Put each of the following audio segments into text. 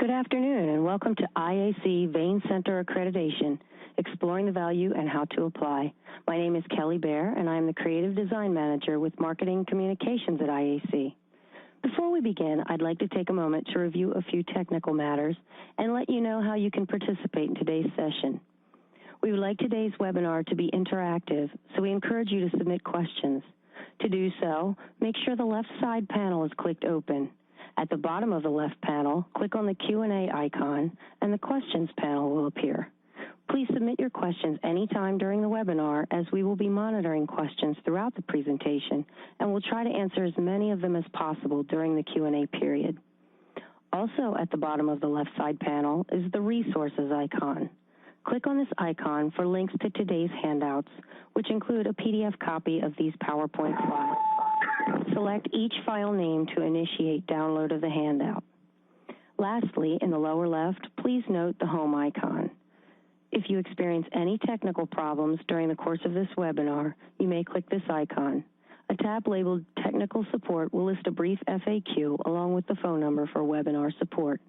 Good afternoon and welcome to IAC Vein Center Accreditation, Exploring the Value and How to Apply. My name is Kelly Bear and I am the Creative Design Manager with Marketing Communications at IAC. Before we begin, I'd like to take a moment to review a few technical matters and let you know how you can participate in today's session. We would like today's webinar to be interactive, so we encourage you to submit questions. To do so, make sure the left side panel is clicked open. At the bottom of the left panel, click on the Q&A icon, and the Questions panel will appear. Please submit your questions anytime during the webinar, as we will be monitoring questions throughout the presentation, and we'll try to answer as many of them as possible during the Q&A period. Also at the bottom of the left side panel is the Resources icon. Click on this icon for links to today's handouts, which include a PDF copy of these PowerPoint slides. Select each file name to initiate download of the handout. Lastly, in the lower left, please note the Home icon. If you experience any technical problems during the course of this webinar, you may click this icon. A tab labeled Technical Support will list a brief FAQ along with the phone number for webinar support.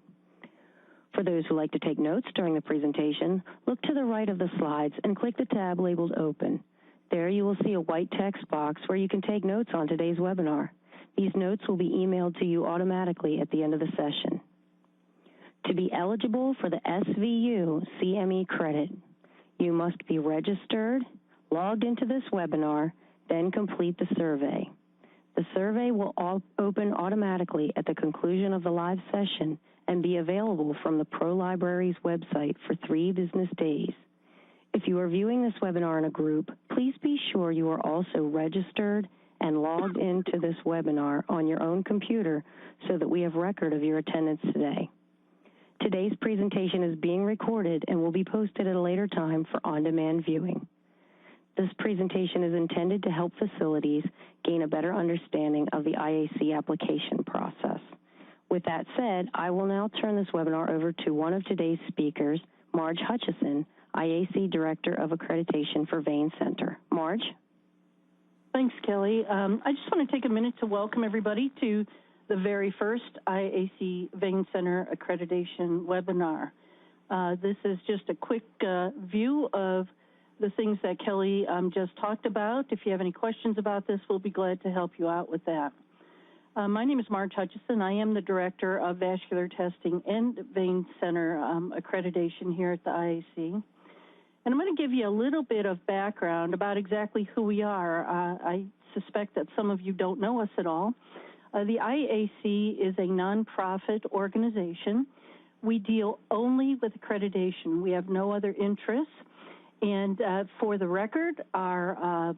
For those who like to take notes during the presentation, look to the right of the slides and click the tab labeled Open. There you will see a white text box where you can take notes on today's webinar. These notes will be emailed to you automatically at the end of the session. To be eligible for the SVU CME credit, you must be registered, logged into this webinar, then complete the survey. The survey will open automatically at the conclusion of the live session and be available from the Pro Library's website for 3 business days. If you are viewing this webinar in a group, please be sure you are also registered and logged into this webinar on your own computer so that we have record of your attendance today. Today's presentation is being recorded and will be posted at a later time for on-demand viewing. This presentation is intended to help facilities gain a better understanding of the IAC application process. With that said, I will now turn this webinar over to one of today's speakers, Marge Hutchison, IAC Director of Accreditation for Vein Center. Marge? Thanks, Kelly. I just want to take a minute to welcome everybody to the very first IAC Vein Center Accreditation webinar. This is just a quick view of the things that Kelly just talked about. If you have any questions about this, we'll be glad to help you out with that. My name is Marge Hutchison. I am the Director of Vascular Testing and Vein Center Accreditation here at the IAC. And I'm going to give you a little bit of background about exactly who we are. I suspect that some of you don't know us at all. The IAC is a nonprofit organization. We deal only with accreditation. We have no other interests. And for the record, our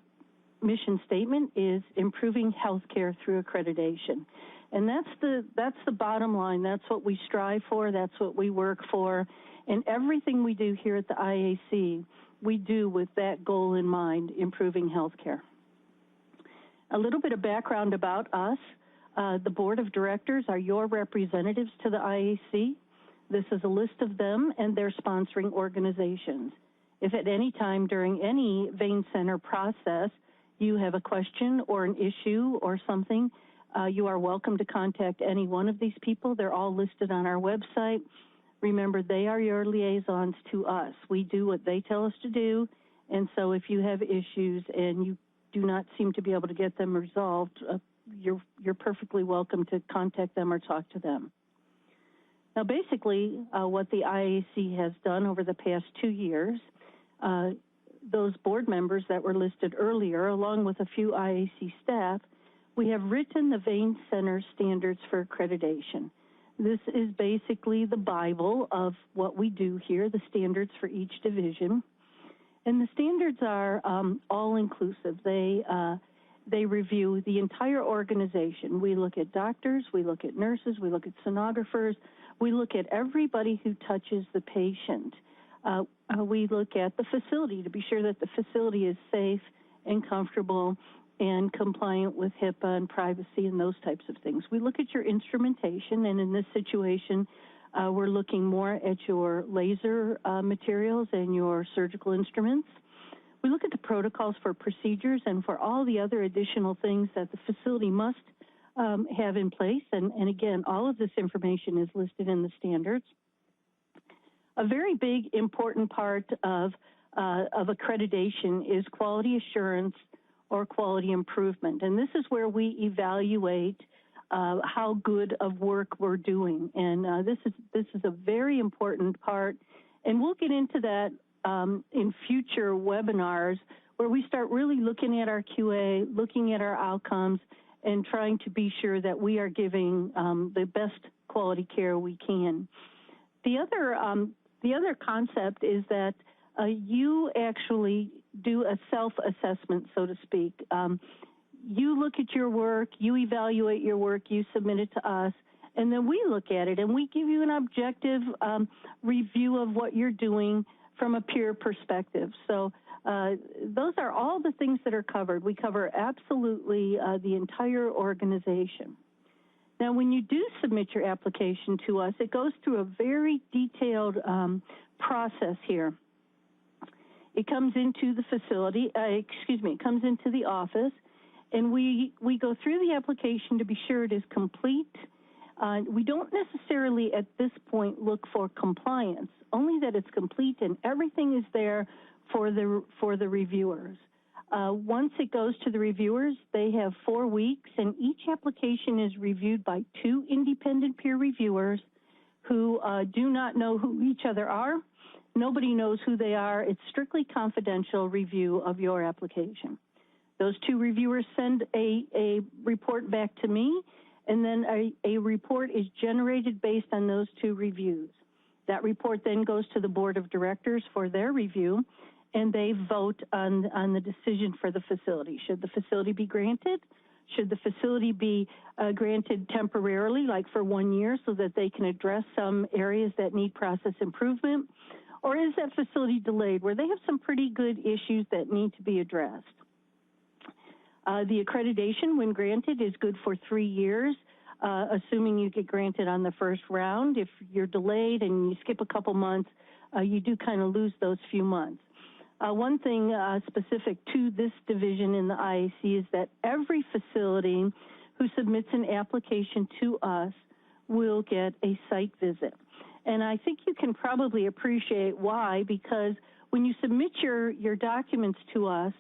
mission statement is improving healthcare through accreditation. And that's the bottom line. That's what we strive for. That's what we work for. And everything we do here at the IAC, we do with that goal in mind, improving healthcare. A little bit of background about us. The board of directors are your representatives to the IAC. This is a list of them and their sponsoring organizations. If at any time during any Vein Center process you have a question or an issue or something, you are welcome to contact any one of these people. They're all listed on our website. Remember, they are your liaisons to us. We do what they tell us to do, and so if you have issues and you do not seem to be able to get them resolved, you're perfectly welcome to contact them or talk to them. Now, basically, what the IAC has done over the past 2 years, those board members that were listed earlier, along with a few IAC staff, we have written the Vein Center Standards for Accreditation. This is basically the Bible of what we do here, the standards for each division. And the standards are all-inclusive. They review the entire organization. We look at doctors, we look at nurses, we look at sonographers, we look at everybody who touches the patient. We look at the facility to be sure that the facility is safe and comfortable and compliant with HIPAA and privacy and those types of things. We look at your instrumentation, and in this situation, we're looking more at your laser materials and your surgical instruments. We look at the protocols for procedures and for all the other additional things that the facility must have in place. And again, all of this information is listed in the standards. A very big, important part of accreditation is quality assurance or quality improvement. And this is where we evaluate how good of work we're doing. And this is a very important part. And we'll get into that in future webinars where we start really looking at our QA, looking at our outcomes, and trying to be sure that we are giving the best quality care we can. The other concept is that you actually do a self-assessment, so to speak. You look at your work, you evaluate your work, you submit it to us, and then we look at it and we give you an objective review of what you're doing from a peer perspective. So those are all the things that are covered. We cover absolutely the entire organization. Now, when you do submit your application to us, it goes through a very detailed process here. It comes into the facility, it comes into the office, and we go through the application to be sure it is complete. We don't necessarily at this point look for compliance, only that it's complete and everything is there for the reviewers. Once it goes to the reviewers, they have 4 weeks, and each application is reviewed by 2 independent peer reviewers who do not know who each other are. Nobody knows who they are. It's strictly confidential review of your application. Those 2 reviewers send a report back to me, and then a report is generated based on those 2 reviews. That report then goes to the board of directors for their review, and they vote on the decision for the facility. Should the facility be granted? Should the facility be granted temporarily, like for 1 year, so that they can address some areas that need process improvement? Or is that facility delayed, where they have some pretty good issues that need to be addressed? The accreditation, when granted, is good for 3 years, assuming you get granted on the first round. If you're delayed and you skip a couple months, you do kind of lose those few months. One thing specific to this division in the IAC is that every facility who submits an application to us will get a site visit. And I think you can probably appreciate why, because when you submit your documents to us,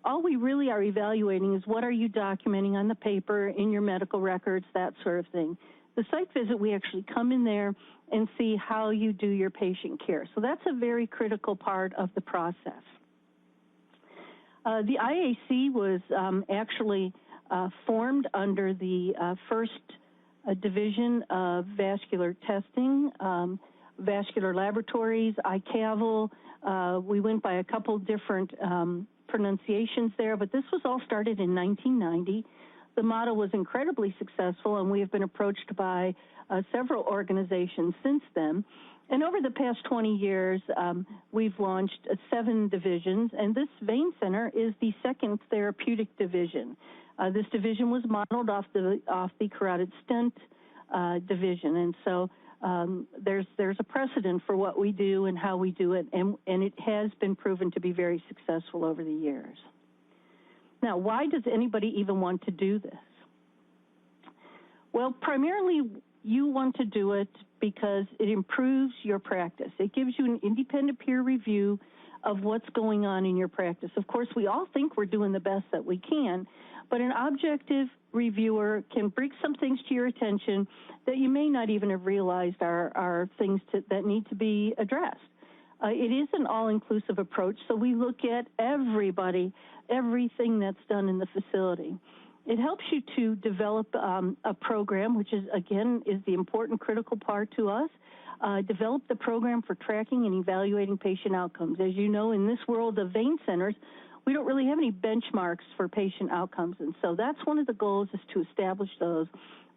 all we really are evaluating is what are you documenting on the paper, in your medical records, that sort of thing. The site visit, we actually come in there and see how you do your patient care. So that's a very critical part of the process. The IAC was actually formed under the first division of vascular testing, vascular laboratories, ICAVL. We went by a couple different pronunciations there, but this was all started in 1990. The model was incredibly successful, and we have been approached by several organizations since then. And over the past 20 years, we've launched 7 divisions, and this vein center is the 2nd therapeutic division. This division was modeled off the carotid stent division, and so there's a precedent for what we do and how we do it, and it has been proven to be very successful over the years. Now, why does anybody even want to do this? Well, primarily you want to do it because it improves your practice. It gives you an independent peer review of what's going on in your practice. Of course, we all think we're doing the best that we can, but an objective reviewer can bring some things to your attention that you may not even have realized are things that need to be addressed. It is an all-inclusive approach, so we look at everybody, everything that's done in the facility. It helps you to develop a program, which is, again, is the important critical part to us. Develop the program for tracking and evaluating patient outcomes. As you know, in this world of vein centers, we don't really have any benchmarks for patient outcomes, and so that's one of the goals, is to establish those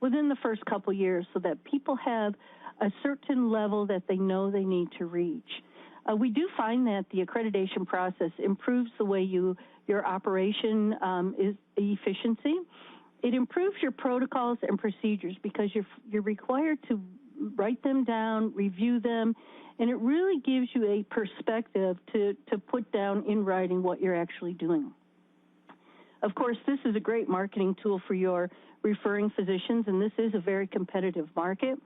within the first couple years so that people have a certain level that they know they need to reach. We do find that the accreditation process improves the way your operation is efficiency. It improves your protocols and procedures because you're required to write them down, review them, and it really gives you a perspective to put down in writing what you're actually doing. Of course, this is a great marketing tool for your referring physicians, and this is a very competitive market.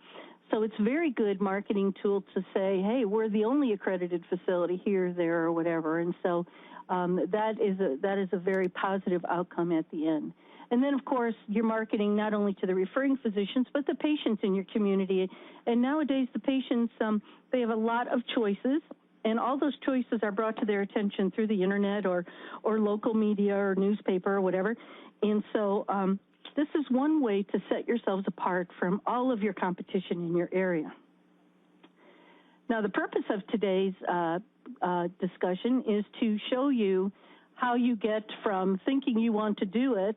So it's a very good marketing tool to say, hey, we're the only accredited facility here, there, or whatever. And so that is a very positive outcome at the end. And then, of course, you're marketing not only to the referring physicians, but the patients in your community. And nowadays, the patients, they have a lot of choices, and all those choices are brought to their attention through the internet or local media or newspaper or whatever. And so this is one way to set yourselves apart from all of your competition in your area. Now, the purpose of today's discussion is to show you how you get from thinking you want to do it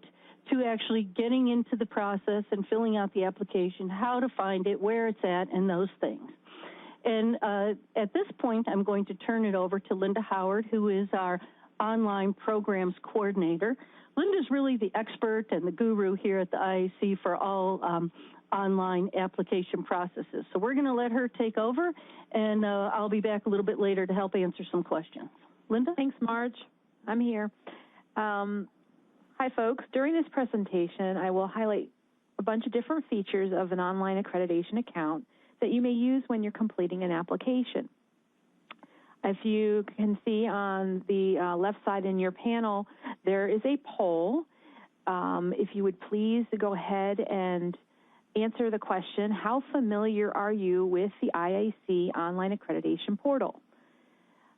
to actually getting into the process and filling out the application, how to find it, where it's at, and those things. And at this point, I'm going to turn it over to Linda Howard, who is our online programs coordinator. Linda's really the expert and the guru here at the IAC for all online application processes. So we're going to let her take over, and I'll be back a little bit later to help answer some questions. Linda? Thanks, Marge. I'm here. Hi, folks. During this presentation, I will highlight a bunch of different features of an online accreditation account that you may use when you're completing an application. If you can see on the left side in your panel, there is a poll. If you would please go ahead and answer the question, how familiar are you with the IAC online accreditation portal?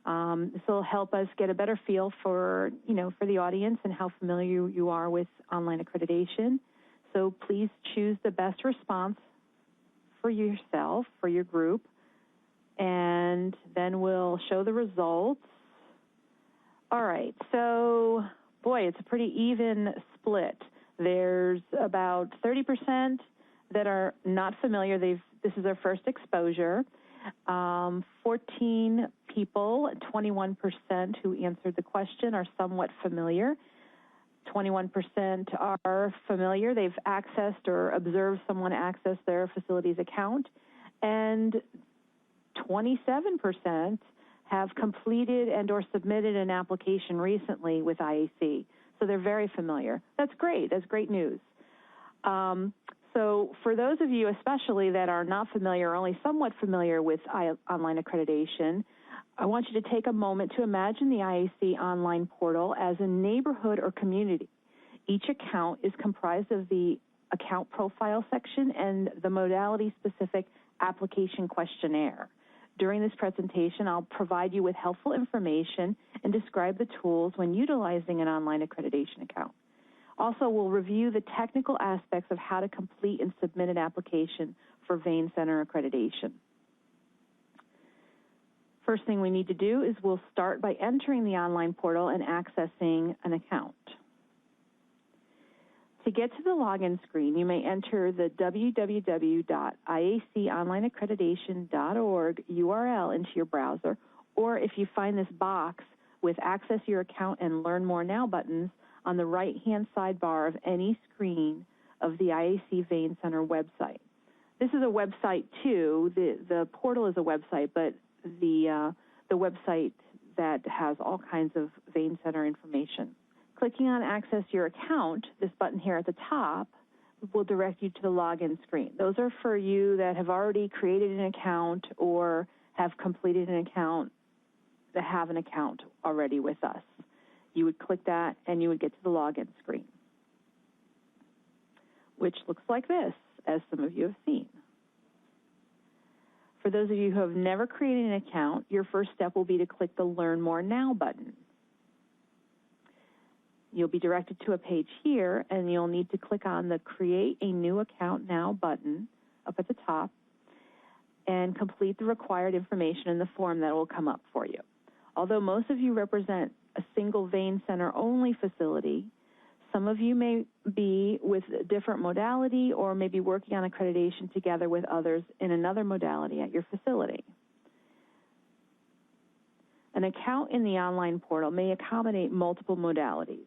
This will help us get a better feel for, for the audience and how familiar you are with online accreditation. So please choose the best response for yourself, for your group, and then we'll show the results. All right, so, boy, it's a pretty even split. There's about 30% that are not familiar. This is their first exposure. 14 people, 21% who answered the question are somewhat familiar. 21% are familiar. They've accessed or observed someone access their facility's account. And 27% have completed and or submitted an application recently with IAC. So they're very familiar. That's great. That's great news. So for those of you especially that are not familiar or only somewhat familiar with online accreditation, I want you to take a moment to imagine the IAC online portal as a neighborhood or community. Each account is comprised of the account profile section and the modality-specific application questionnaire. During this presentation, I'll provide you with helpful information and describe the tools when utilizing an online accreditation account. Also, we'll review the technical aspects of how to complete and submit an application for Vein Center accreditation. First thing we need to do is we'll start by entering the online portal and accessing an account. To get to the login screen, you may enter the www.iaconlineaccreditation.org URL into your browser, or if you find this box with Access Your Account and Learn More Now buttons on the right-hand sidebar of any screen of the IAC Vein Center website. This is a website too. The portal is a website, but the website that has all kinds of Vein Center information. Clicking on Access Your Account, this button here at the top, will direct you to the login screen. Those are for you that have already created an account or have completed an account, that have an account already with us. You would click that and you would get to the login screen, which looks like this, as some of you have seen. For those of you who have never created an account, your first step will be to click the Learn More Now button. You'll be directed to a page here, and you'll need to click on the Create a New Account Now button up at the top and complete the required information in the form that will come up for you. Although most of you represent a single Vein Center only facility, some of you may be with a different modality or may be working on accreditation together with others in another modality at your facility. An account in the online portal may accommodate multiple modalities.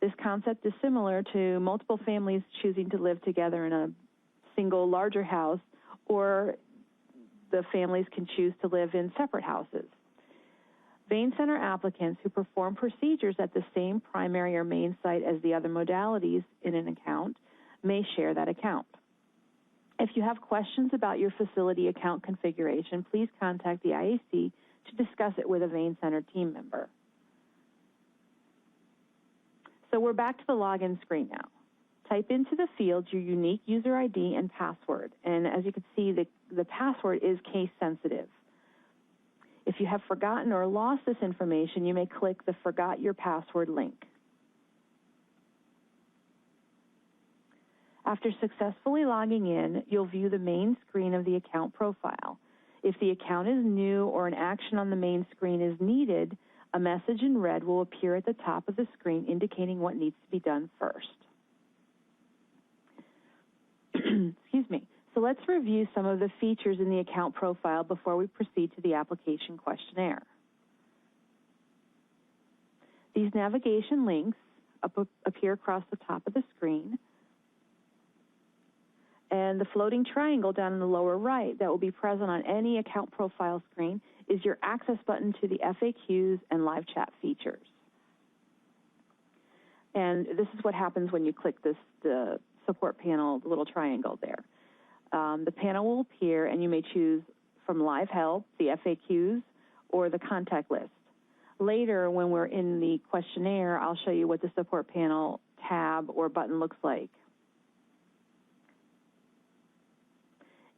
This concept is similar to multiple families choosing to live together in a single larger house, or the families can choose to live in separate houses. Vein Center applicants who perform procedures at the same primary or main site as the other modalities in an account may share that account. If you have questions about your facility account configuration, please contact the IAC to discuss it with a Vein Center team member. So we're back to the login screen now. Type into the fields your unique user ID and password. And as you can see, the password is case sensitive. If you have forgotten or lost this information, you may click the Forgot Your Password link. After successfully logging in, you'll view the main screen of the account profile. If the account is new or an action on the main screen is needed, a message in red will appear at the top of the screen indicating what needs to be done first. Excuse me. So let's review some of the features in the account profile before we proceed to the application questionnaire. These navigation links appear across the top of the screen, and the floating triangle down in the lower right that will be present on any account profile screen is your access button to the FAQs and live chat features. And this is what happens when you click the support panel, the little triangle there. The panel will appear, and you may choose from live help, the FAQs, or the contact list. Later, when we're in the questionnaire, I'll show you what the support panel tab or button looks like.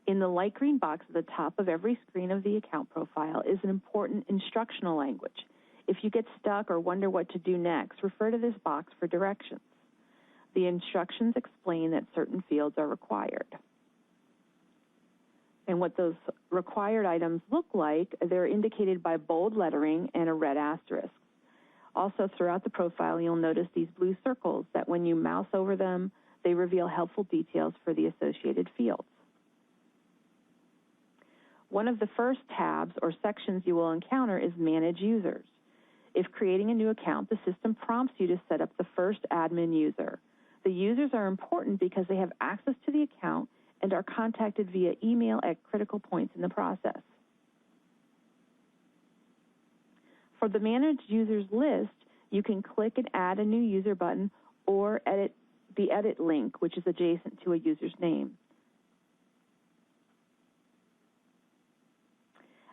In the light green box at the top of every screen of the account profile is an important instructional language. If you get stuck or wonder what to do next, refer to this box for directions. The instructions explain that certain fields are required. And what those required items look like, they're indicated by bold lettering and a red asterisk. Also, throughout the profile, you'll notice these blue circles that when you mouse over them, they reveal helpful details for the associated fields. One of the first tabs or sections you will encounter is Manage Users. If creating a new account, the system prompts you to set up the first admin user. The users are important because they have access to the account and are contacted via email at critical points in the process. For the Manage Users list, you can click and add a new user button or edit the edit link, which is adjacent to a user's name.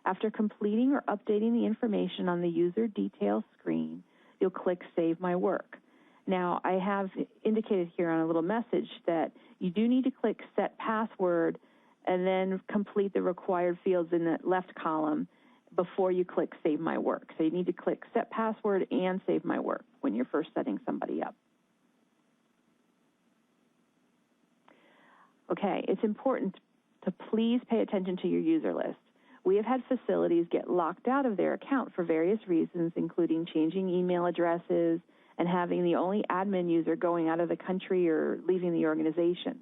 After completing or updating the information on the user details screen, you'll click Save My Work. Now, I have indicated here on a little message that you do need to click Set Password and then complete the required fields in the left column before you click Save My Work. So you need to click Set Password and Save My Work when you're first setting somebody up. Okay, it's important to please pay attention to your user list. We have had facilities get locked out of their account for various reasons, including changing email addresses and having the only admin user going out of the country or leaving the organization.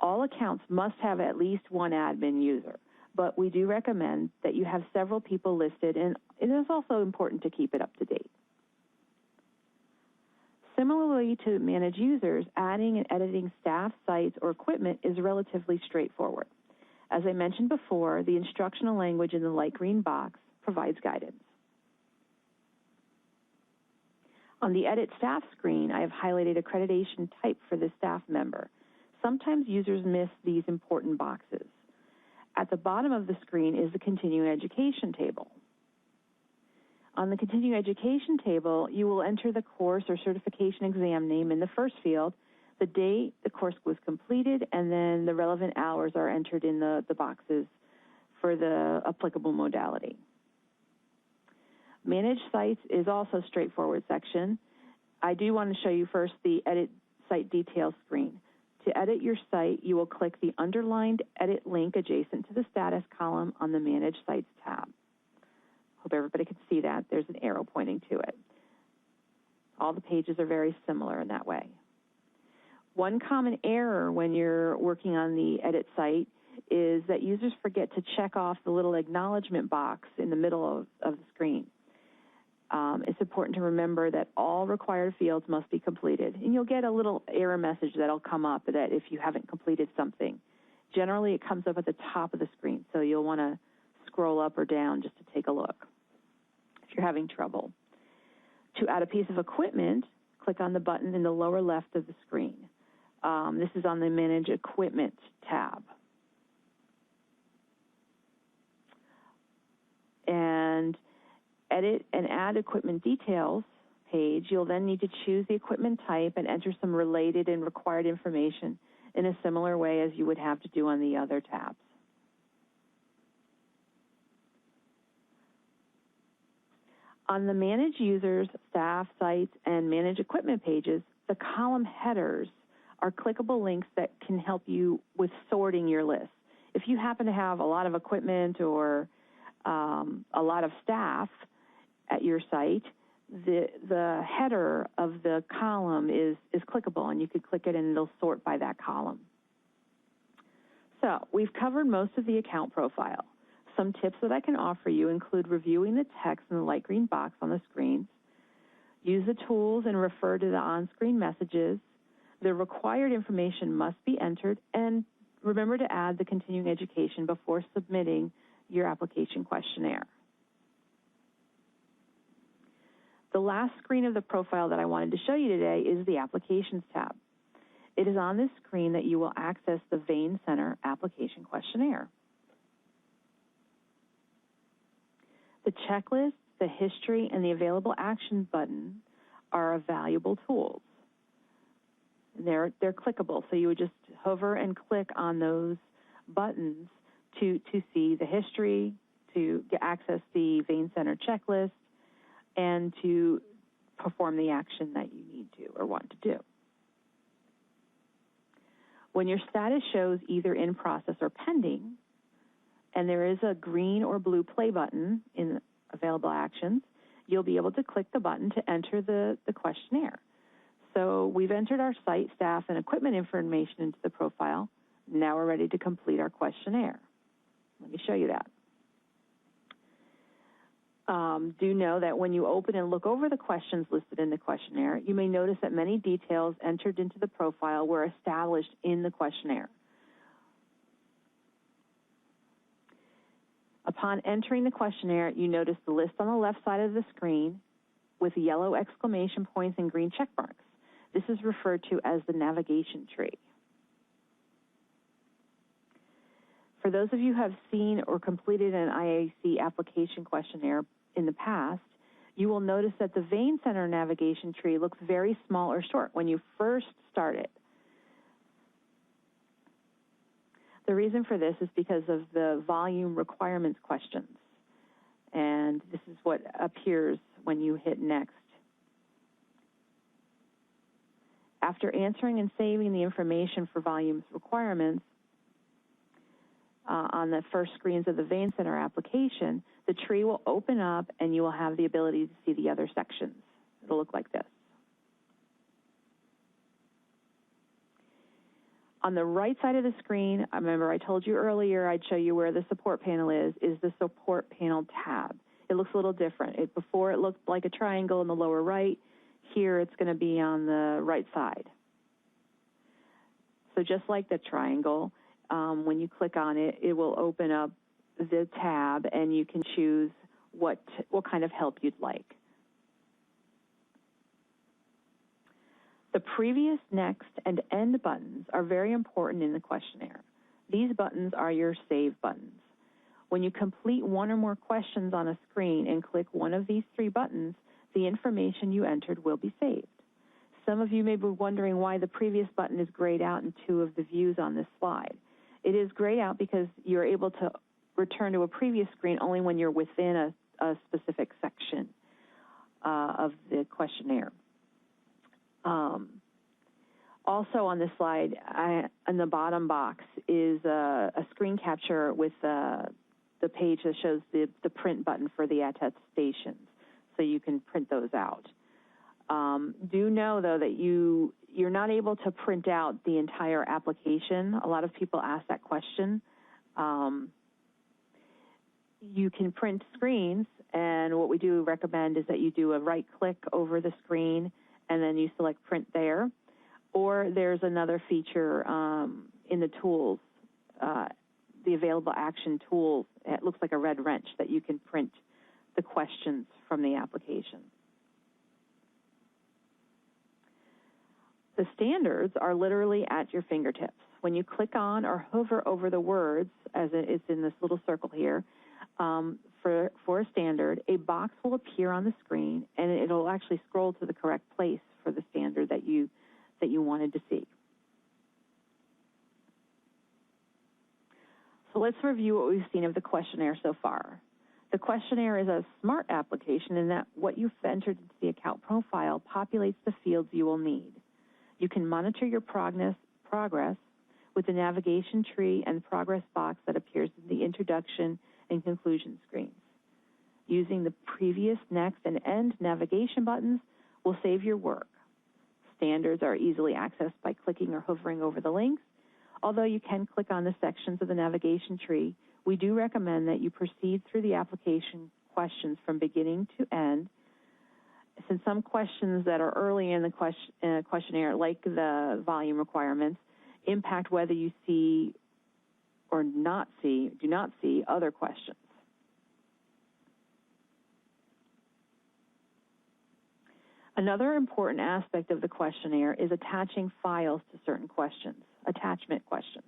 All accounts must have at least one admin user, but we do recommend that you have several people listed, and it is also important to keep it up to date. Similarly to Manage Users, adding and editing staff, sites, or equipment is relatively straightforward. As I mentioned before, the instructional language in the light green box provides guidance. On the Edit Staff screen, I have highlighted accreditation type for the staff member. Sometimes users miss these important boxes. At the bottom of the screen is the Continuing Education table. On the Continuing Education table, you will enter the course or certification exam name in the first field, the date the course was completed, and then the relevant hours are entered in the boxes for the applicable modality. Manage Sites is also a straightforward section. I do want to show you first the Edit Site Details screen. To edit your site, you will click the underlined edit link adjacent to the status column on the Manage Sites tab. Hope everybody can see that. There's an arrow pointing to it. All the pages are very similar in that way. One common error when you're working on the edit site is that users forget to check off the little acknowledgement box in the middle of the screen. It's important to remember that all required fields must be completed, and you'll get a little error message that'll come up that if you haven't completed something. Generally, it comes up at the top of the screen, so you'll want to scroll up or down just to take a look if you're having trouble. To add a piece of equipment, click on the button in the lower left of the screen. This is on the Manage Equipment tab. And Edit and Add Equipment Details page, you'll then need to choose the equipment type and enter some related and required information in a similar way as you would have to do on the other tabs. On the Manage Users, Staff, Sites, and Manage Equipment pages, the column headers are clickable links that can help you with sorting your list. If you happen to have a lot of equipment or a lot of staff at your site, the header of the column is clickable, and you could click it and it'll sort by that column. So we've covered most of the account profile. Some tips that I can offer you include reviewing the text in the light green box on the screens, use the tools and refer to the on-screen messages. The required information must be entered, and remember to add the continuing education before submitting your application questionnaire. The last screen of the profile that I wanted to show you today is the Applications tab. It is on this screen that you will access the Vein Center Application Questionnaire. The checklist, the history, and the available action button are valuable tools. They're clickable, so you would just hover and click on those buttons to see the history, to access the Vein Center checklist, and to perform the action that you need to or want to do. When your status shows either in process or pending, and there is a green or blue play button in available actions, you'll be able to click the button to enter the questionnaire. So we've entered our site, staff, and equipment information into the profile. Now we're ready to complete our questionnaire. Let me show you that. Do know that when you open and look over the questions listed in the questionnaire, you may notice that many details entered into the profile were established in the questionnaire. Upon entering the questionnaire, you notice the list on the left side of the screen with yellow exclamation points and green check marks. This is referred to as the navigation tree. For those of you who have seen or completed an IAC application questionnaire in the past, you will notice that the Vein Center navigation tree looks very small or short when you first start it. The reason for this is because of the volume requirements questions, and this is what appears when you hit Next. After answering and saving the information for volumes requirements on the first screens of the Vein Center application, the tree will open up and you will have the ability to see the other sections. It'll look like this. On the right side of the screen, remember I told you earlier I'd show you where the support panel is the support panel tab. It looks a little different. Before it looked like a triangle in the lower right. Here it's going to be on the right side. So just like the triangle, when you click on it, it will open up the tab and you can choose what kind of help you'd like. The previous, next, and end buttons are very important in the questionnaire. These buttons are your save buttons. When you complete one or more questions on a screen and click one of these three buttons, the information you entered will be saved. Some of you may be wondering why the previous button is grayed out in two of the views on this slide. It is grayed out because you're able to return to a previous screen only when you're within a specific section of the questionnaire. Also on this slide, in the bottom box is a screen capture with the page that shows the print button for the attestations, so you can print those out. Do know, though, that you're not able to print out the entire application. A lot of people ask that question. You can print screens, and what we do recommend is that you do a right-click over the screen, and then you select print there. Or there's another feature in the tools, the available action tools. It looks like a red wrench that you can print the questions from the application. The standards are literally at your fingertips. When you click on or hover over the words, as it's in this little circle here, for a standard, a box will appear on the screen, and it'll actually scroll to the correct place for the standard that you wanted to see. So let's review what we've seen of the questionnaire so far. The questionnaire is a smart application in that what you've entered into the account profile populates the fields you will need. You can monitor your progress with the navigation tree and progress box that appears in the introduction and conclusion screens. Using the previous, next, and end navigation buttons will save your work. Standards are easily accessed by clicking or hovering over the links. Although you can click on the sections of the navigation tree, we do recommend that you proceed through the application questions from beginning to end, since some questions that are early in the questionnaire, like the volume requirements, impact whether you see or do not see other questions. Another important aspect of the questionnaire is attaching files to certain questions, attachment questions.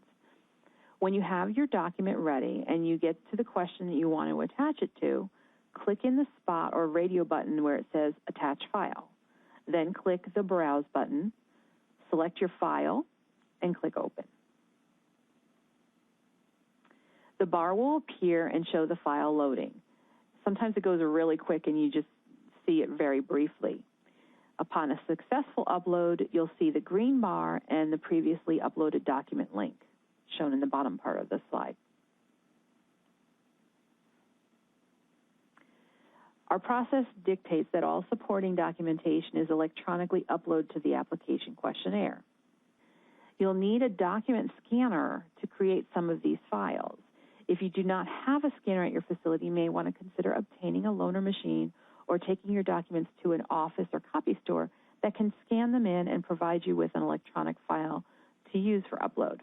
When you have your document ready and you get to the question that you want to attach it to, click in the spot or radio button where it says Attach File. Then click the Browse button, select your file, and click Open. The bar will appear and show the file loading. Sometimes it goes really quick and you just see it very briefly. Upon a successful upload, you'll see the green bar and the previously uploaded document link shown in the bottom part of the slide. Our process dictates that all supporting documentation is electronically uploaded to the application questionnaire. You'll need a document scanner to create some of these files. If you do not have a scanner at your facility, you may want to consider obtaining a loaner machine or taking your documents to an office or copy store that can scan them in and provide you with an electronic file to use for upload.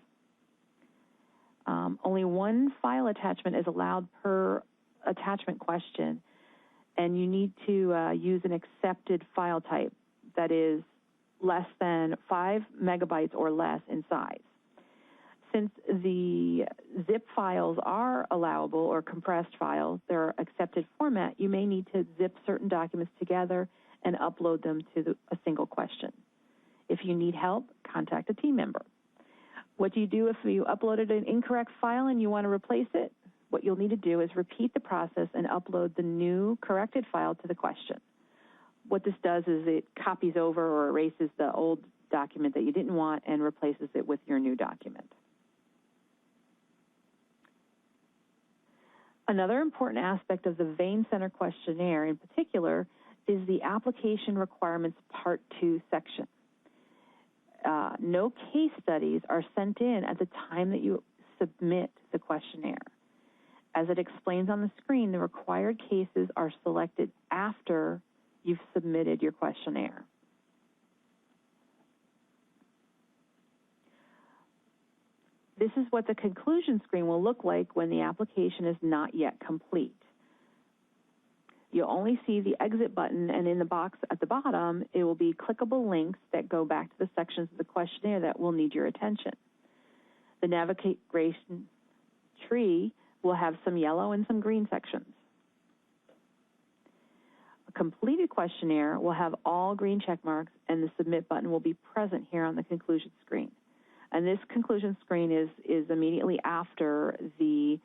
Only one file attachment is allowed per attachment question, and you need to use an accepted file type that is less than 5 megabytes or less in size. Since the zip files are allowable, or compressed files, they're accepted format, you may need to zip certain documents together and upload them to a single question. If you need help, contact a team member. What do you do if you uploaded an incorrect file and you want to replace it? What you'll need to do is repeat the process and upload the new corrected file to the question. What this does is it copies over or erases the old document that you didn't want and replaces it with your new document. Another important aspect of the Vein Center questionnaire in particular is the application requirements Part 2 section. No case studies are sent in at the time that you submit the questionnaire. As it explains on the screen, the required cases are selected after you've submitted your questionnaire. This is what the conclusion screen will look like when the application is not yet complete. You'll only see the exit button, and in the box at the bottom, it will be clickable links that go back to the sections of the questionnaire that will need your attention. The navigation tree will have some yellow and some green sections. A completed questionnaire will have all green check marks, and the submit button will be present here on the conclusion screen. And this conclusion screen is immediately after the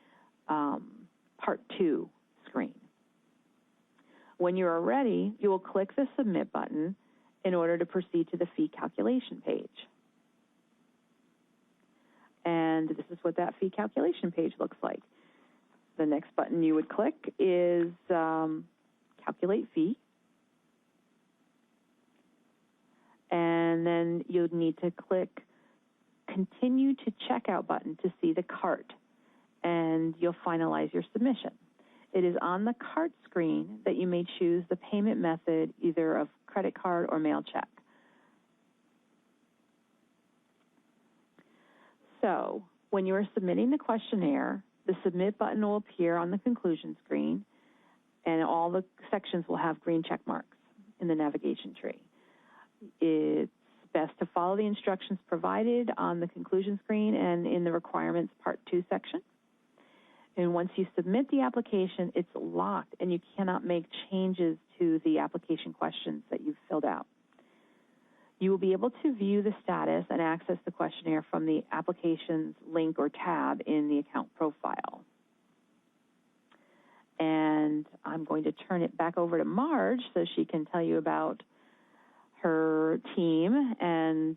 Part 2 screen. When you are ready, you will click the Submit button in order to proceed to the fee calculation page. And this is what that fee calculation page looks like. The next button you would click is Calculate Fee. And then you'd need to click Continue to Checkout button to see the cart, and you'll finalize your submission. It is on the cart screen that you may choose the payment method, either of credit card or mail check. So when you are submitting the questionnaire, the Submit button will appear on the conclusion screen, and all the sections will have green check marks in the navigation tree. It's best to follow the instructions provided on the conclusion screen and in the requirements Part 2 section. And once you submit the application, it's locked and you cannot make changes to the application questions that you've filled out. You will be able to view the status and access the questionnaire from the applications link or tab in the account profile. And I'm going to turn it back over to Marge so she can tell you about her team, and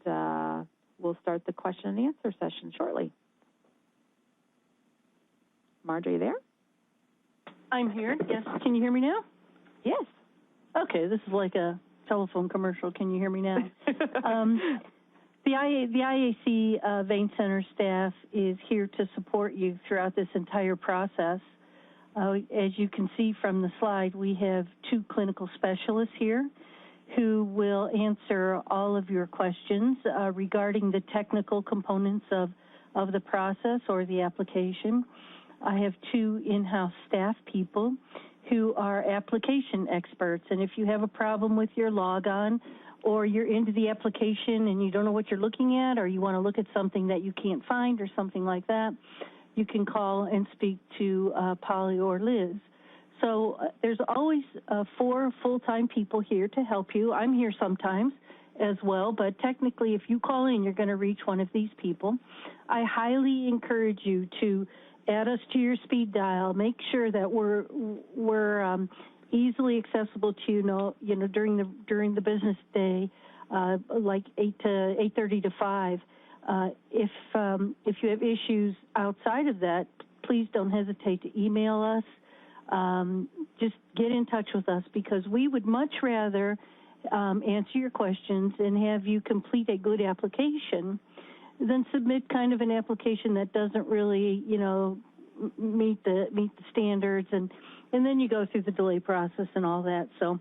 we'll start the question and answer session shortly. Marge, are you there? I'm here, yes. Can you hear me now? Yes. Okay, this is like a telephone commercial. Can you hear me now? The IAC Vein Center staff is here to support you throughout this entire process. As you can see from the slide, we have 2 clinical specialists here who will answer all of your questions regarding the technical components of the process or the application. I have 2 in-house staff people who are application experts, and if you have a problem with your logon or you're into the application and you don't know what you're looking at, or you want to look at something that you can't find or something like that, you can call and speak to Polly or Liz. So there's always 4 full-time people here to help you. I'm here sometimes as well, but technically if you call in, you're going to reach one of these people. I highly encourage you to add us to your speed dial. Make sure that we're easily accessible to you know during the business day, like 8:30 to 5. If you have issues outside of that, please don't hesitate to email us. Just get in touch with us, because we would much rather answer your questions and have you complete a good application than submit kind of an application that doesn't really, you know, meet the standards, and then you go through the delay process and all that. So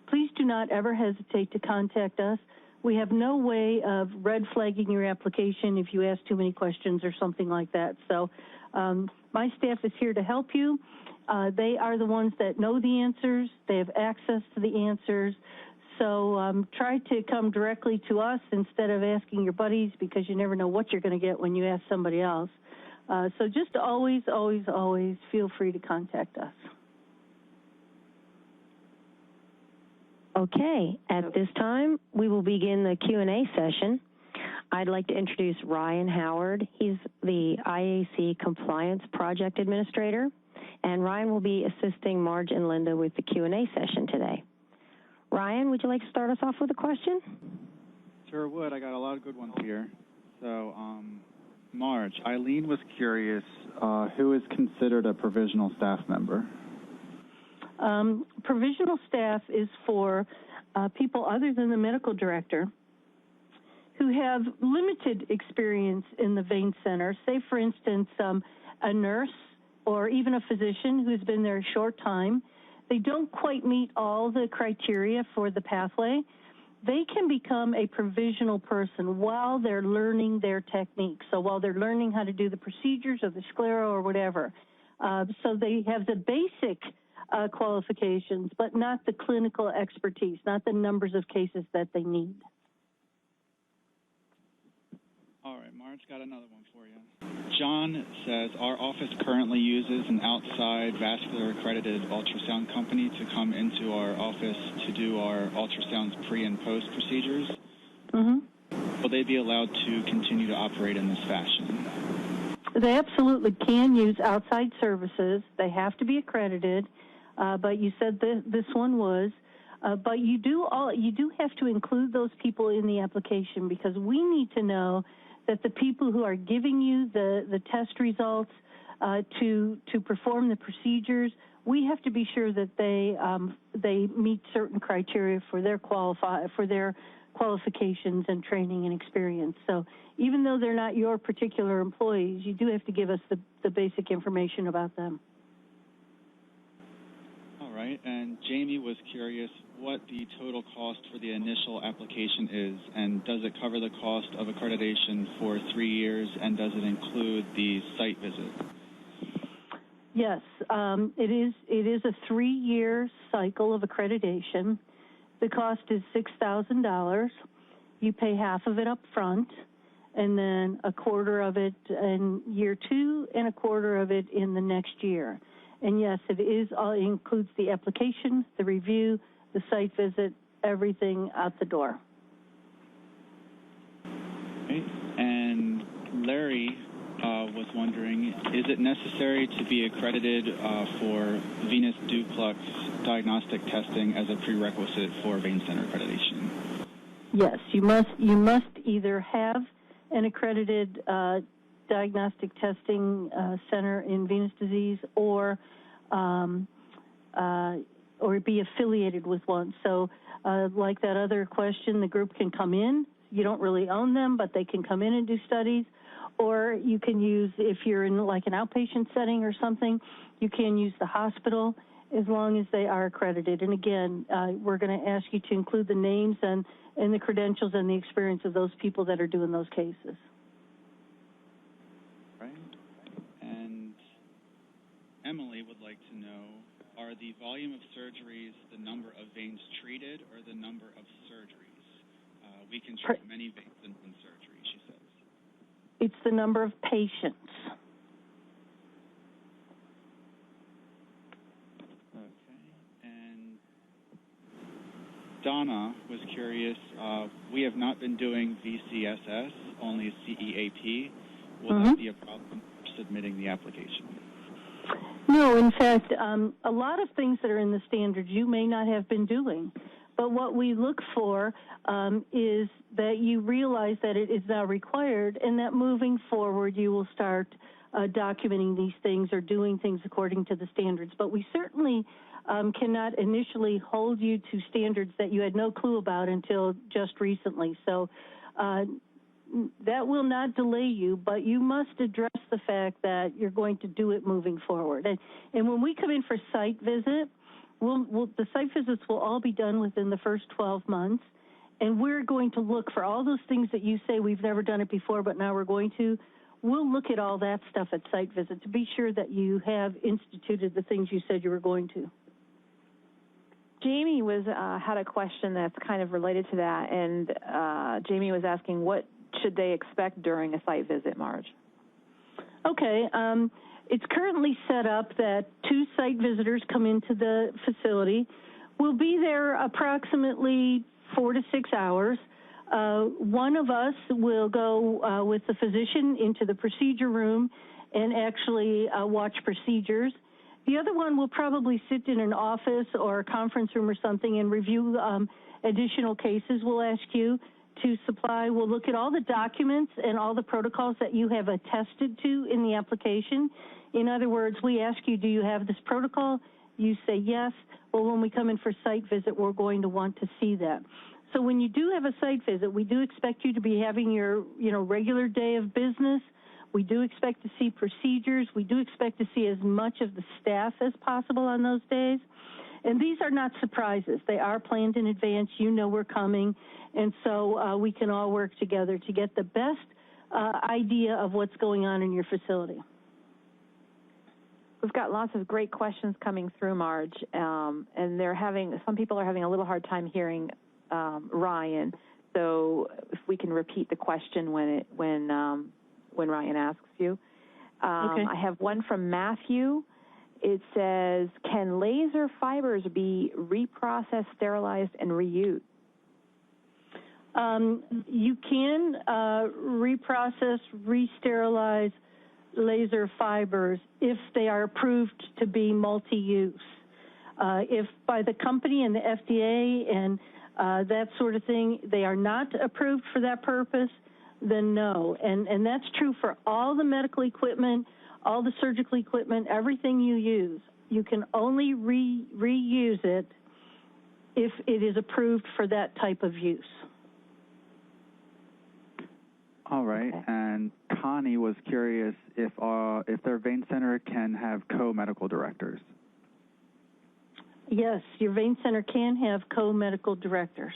please do not ever hesitate to contact us. We have no way of red flagging your application if you ask too many questions or something like that. So my staff is here to help you. They are the ones that know the answers. They have access to the answers. So try to come directly to us instead of asking your buddies, because you never know what you're going to get when you ask somebody else. So just always, always, always feel free to contact us. Okay, at this time, we will begin the Q&A session. I'd like to introduce Ryan Howard. He's the IAC Compliance Project Administrator, and Ryan will be assisting Marge and Linda with the Q&A session today. Ryan, would you like to start us off with a question? Sure would. I got a lot of good ones here. So, Marge, Eileen was curious, who is considered a provisional staff member? Provisional staff is for people other than the medical director who have limited experience in the vein center. Say, for instance, a nurse or even a physician who's been there a short time. They don't quite meet all the criteria for the pathway. They can become a provisional person while they're learning their techniques. So while they're learning how to do the procedures or the sclero or whatever. So they have the basic qualifications, but not the clinical expertise, not the numbers of cases that they need. All right, Marge, got another one for you. John says, our office currently uses an outside vascular accredited ultrasound company to come into our office to do our ultrasounds pre and post procedures. Will they be allowed to continue to operate in this fashion? They absolutely can use outside services. They have to be accredited, but you said this one was. But you do have to include those people in the application, because we need to know that the people who are giving you the test results to perform the procedures, we have to be sure that they meet certain criteria for their qualifications and training and experience. So even though they're not your particular employees, you do have to give us the basic information about them. All right, and Jamie was curious what the total cost for the initial application is, and does it cover the cost of accreditation for 3 years, and does it include the site visit? Yes, it is a 3-year cycle of accreditation. The cost is $6,000. you pay half of it up front, and then a quarter of it in year 2 and a quarter of it in the next year. And yes, it includes the application, the review, the site visit, everything out the door. Okay. And Larry was wondering, is it necessary to be accredited for venous duplex diagnostic testing as a prerequisite for vein center accreditation? Yes, you must either have an accredited diagnostic testing center in venous disease, or be affiliated with one. So like that other question, the group can come in. You don't really own them, but they can come in and do studies. Or you can use, if you're in like an outpatient setting or something, you can use the hospital as long as they are accredited. And again, we're going to ask you to include the names and the credentials and the experience of those people that are doing those cases. Right. And Emily would like to know, are the volume of surgeries the number of veins treated or the number of surgeries? We can treat many veins in one surgery, she says. It's the number of patients. Okay. And Donna was curious. We have not been doing VCSS, only CEAP. Will that be a problem submitting the application? No, in fact, a lot of things that are in the standards you may not have been doing. But what we look for is that you realize that it is now required, and that moving forward you will start documenting these things or doing things according to the standards. But we certainly cannot initially hold you to standards that you had no clue about until just recently. So that will not delay you, but you must address the fact that you're going to do it moving forward. And when we come in for site visit, the site visits will all be done within the first 12 months, and we're going to look for all those things that you say we've never done it before, but now we're going to. We'll look at all that stuff at site visit to be sure that you have instituted the things you said you were going to. Jamie had a question that's kind of related to that, and Jamie was asking, what should they expect during a site visit, Marge? Okay. It's currently set up that 2 site visitors come into the facility. We'll be there approximately 4 to 6 hours. One of us will go with the physician into the procedure room and actually watch procedures. The other one will probably sit in an office or a conference room or something and review additional cases. We'll ask you to supply. We'll look at all the documents and all the protocols that you have attested to in the application. In other words, we ask you, do you have this protocol? You say yes. Well, when we come in for site visit, we're going to want to see that. So when you do have a site visit, we do expect you to be having your regular day of business. We do expect to see procedures. We do expect to see as much of the staff as possible on those days. And these are not surprises. They are planned in advance. You know we're coming. And so we can all work together to get the best idea of what's going on in your facility. We've got lots of great questions coming through, Marge, and some people are having a little hard time hearing Ryan. So if we can repeat the question when Ryan asks you. Okay. I have one from Matthew. It says, can laser fibers be reprocessed, sterilized, and reused? You can reprocess, re-sterilize laser fibers if they are approved to be multi-use. If by the company and the FDA and that sort of thing, they are not approved for that purpose, then no. And that's true for all the medical equipment, all the surgical equipment, everything you use. You can only reuse it if it is approved for that type of use. All right, Okay. And Connie was curious if their vein center can have co-medical directors. Yes, your vein center can have co-medical directors.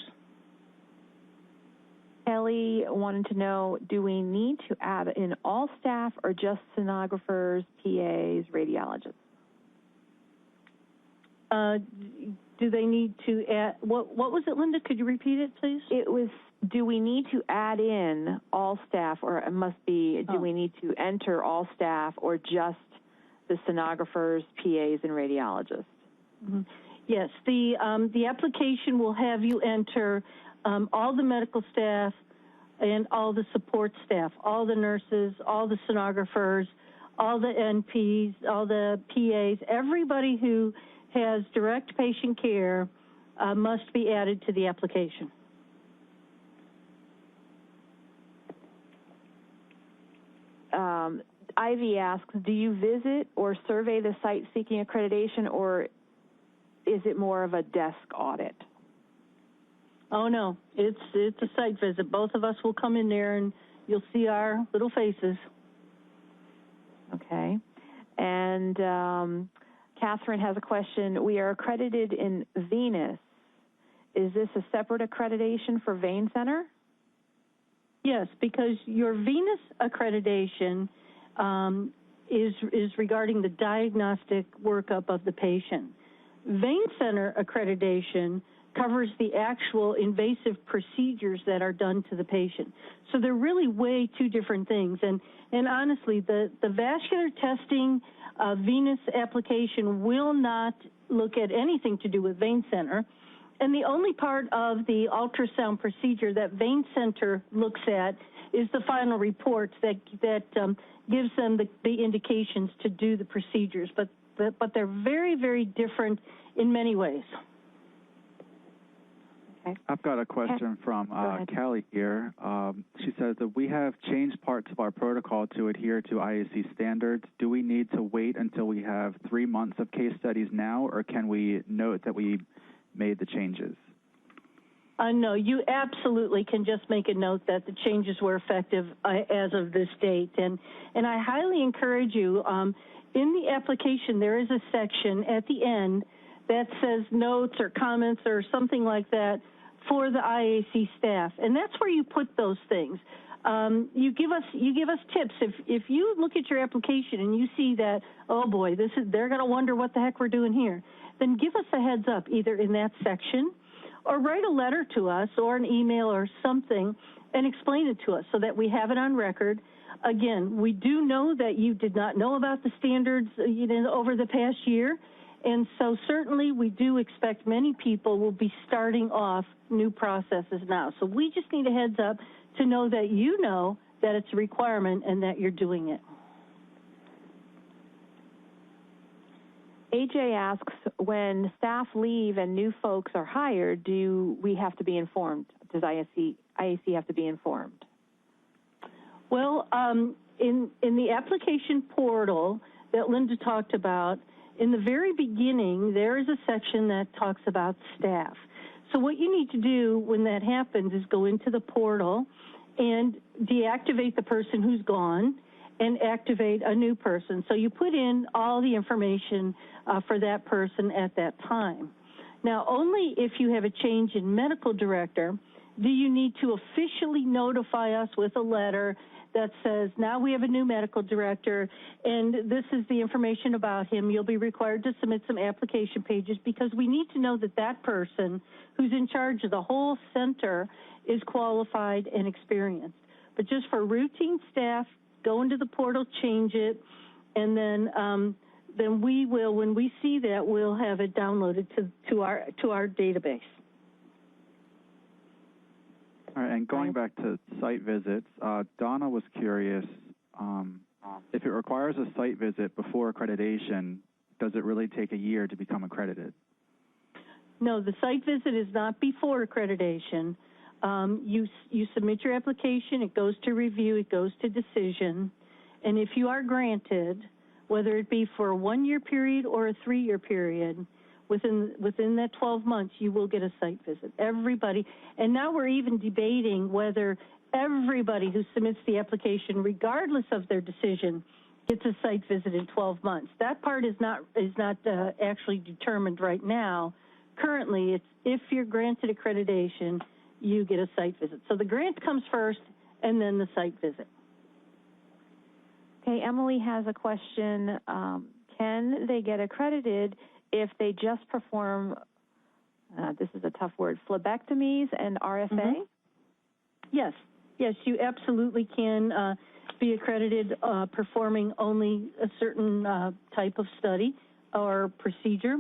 Kelly wanted to know, do we need to add in all staff or just sonographers, PAs, radiologists? Do they need to add, what was it, Linda? Could you repeat it, please? It was, do we need to add in all staff, or it must be, do we need to enter all staff or just the sonographers, PAs, and radiologists? Mm-hmm. Yes, the application will have you enter all the medical staff and all the support staff, all the nurses, all the sonographers, all the NPs, all the PAs, everybody who has direct patient care must be added to the application. Ivy asks, do you visit or survey the site seeking accreditation, or is it more of a desk audit? Oh, no, it's a site visit. Both of us will come in there and you'll see our little faces. Okay. And Catherine has a question. We are accredited in Venus. Is this a separate accreditation for Vein Center? Yes, because your Venus accreditation is regarding the diagnostic workup of the patient. Vein Center accreditation covers the actual invasive procedures that are done to the patient. So they're really way two different things. And honestly, the vascular testing Venus application will not look at anything to do with Vein Center. And the only part of the ultrasound procedure that Vein Center looks at is the final report that gives them the indications to do the procedures. But they're very, very different in many ways. Okay. I've got a question from Kelly here. She says that we have changed parts of our protocol to adhere to IAC standards. Do we need to wait until we have 3 months of case studies now, or can we note that we made the changes? No, you absolutely can just make a note that the changes were effective as of this date. And I highly encourage you, in the application, there is a section at the end that says notes or comments or something like that for the IAC staff. And that's where you put those things. You give us tips. If you look at your application and you see that, oh boy, they're going to wonder what the heck we're doing here, then give us a heads up either in that section or write a letter to us or an email or something and explain it to us so that we have it on record. Again, we do know that you did not know about the standards over the past year, and so certainly we do expect many people will be starting off new processes now. So we just need a heads up to know that you know that it's a requirement and that you're doing it. AJ asks, when staff leave and new folks are hired, do we have to be informed? Does IAC have to be informed? Well, in the application portal that Linda talked about, in the very beginning, there is a section that talks about staff. So what you need to do when that happens is go into the portal and deactivate the person who's gone and activate a new person. So you put in all the information for that person at that time. Now, only if you have a change in medical director do you need to officially notify us with a letter that says, now we have a new medical director, and this is the information about him. You'll be required to submit some application pages because we need to know that that person who's in charge of the whole center is qualified and experienced. But just for routine staff, go into the portal, change it, and then we will, when we see that, we'll have it downloaded to our database. All right, and going back to site visits, Donna was curious, if it requires a site visit before accreditation, does it really take a year to become accredited? No, the site visit is not before accreditation. You submit your application, it goes to review, it goes to decision, and if you are granted, whether it be for a 1-year period or a 3-year period, within that 12 months, you will get a site visit. Everybody, and now we're even debating whether everybody who submits the application, regardless of their decision, gets a site visit in 12 months. That part is not actually determined right now. Currently, it's if you're granted accreditation, you get a site visit. So the grant comes first, and then the site visit. Okay, Emily has a question. Can they get accredited if they just perform, this is a tough word, phlebectomies and RFA? Yes, you absolutely can be accredited performing only a certain type of study or procedure,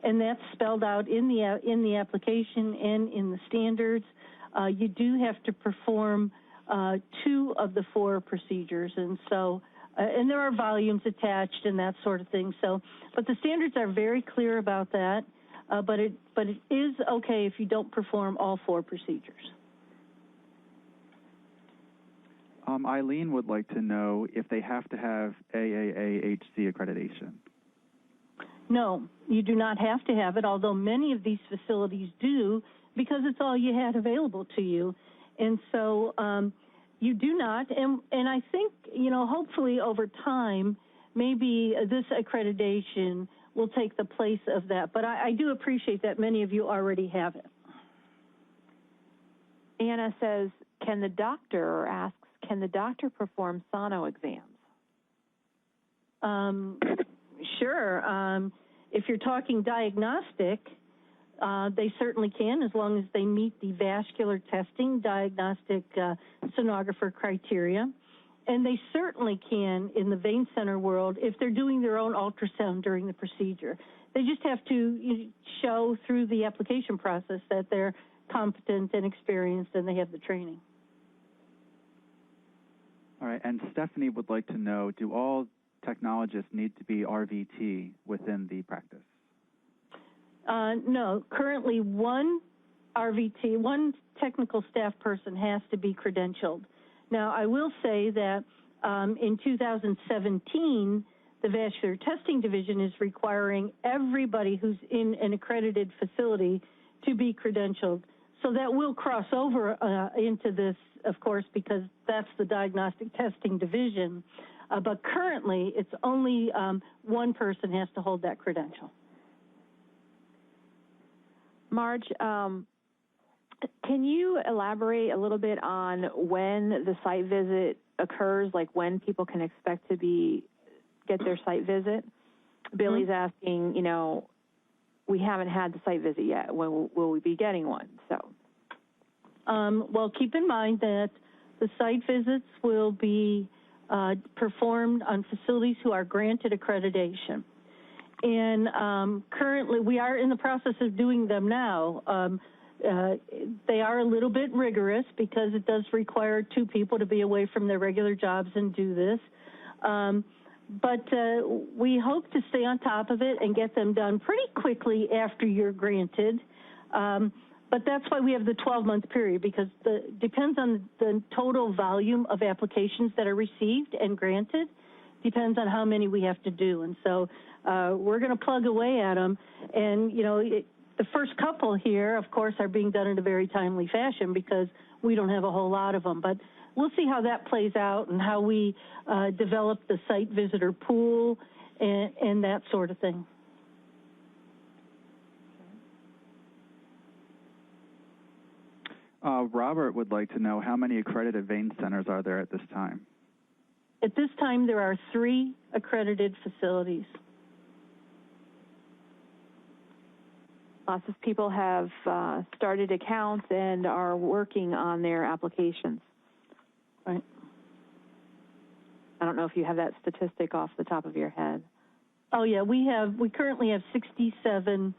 and that's spelled out in the application and in the standards. You do have to perform 2 of the 4 procedures, and so and there are volumes attached and that sort of thing. So, but the standards are very clear about that. But it is okay if you don't perform all 4 procedures. Eileen would like to know if they have to have AAAHC accreditation. No, you do not have to have it, although many of these facilities do, because it's all you had available to you. And so you do not, and I think, hopefully over time, maybe this accreditation will take the place of that. But I do appreciate that many of you already have it. Anna says, can the doctor perform sono exams? Sure. If you're talking diagnostic, they certainly can, as long as they meet the vascular testing diagnostic sonographer criteria. And they certainly can in the vein center world if they're doing their own ultrasound during the procedure. They just have to show through the application process that they're competent and experienced and they have the training. All right, and Stephanie would like to know, do all technologists need to be RVT within the practice? No, currently one technical staff person has to be credentialed. Now, I will say that in 2017, the Vascular Testing Division is requiring everybody who's in an accredited facility to be credentialed. So that will cross over into this, of course, because that's the Diagnostic Testing Division. But currently, it's only one person has to hold that credential. Marge, can you elaborate a little bit on when the site visit occurs, like when people can expect to get their site visit? Billy's asking, we haven't had the site visit yet. When will we be getting one? So, well, keep in mind that the site visits will be performed on facilities who are granted accreditation. And currently, we are in the process of doing them now. They are a little bit rigorous because it does require 2 people to be away from their regular jobs and do this. But we hope to stay on top of it and get them done pretty quickly after you're granted. But that's why we have the 12-month period, because it depends on the total volume of applications that are received and granted, depends on how many we have to do. And so we're going to plug away at them. And, the first couple here, of course, are being done in a very timely fashion because we don't have a whole lot of them. But we'll see how that plays out and how we develop the site visitor pool and that sort of thing. Robert would like to know how many accredited vein centers are there at this time? At this time, there are 3 accredited facilities. Lots of people have started accounts and are working on their applications. Right. I don't know if you have that statistic off the top of your head. Oh, yeah, we currently have 67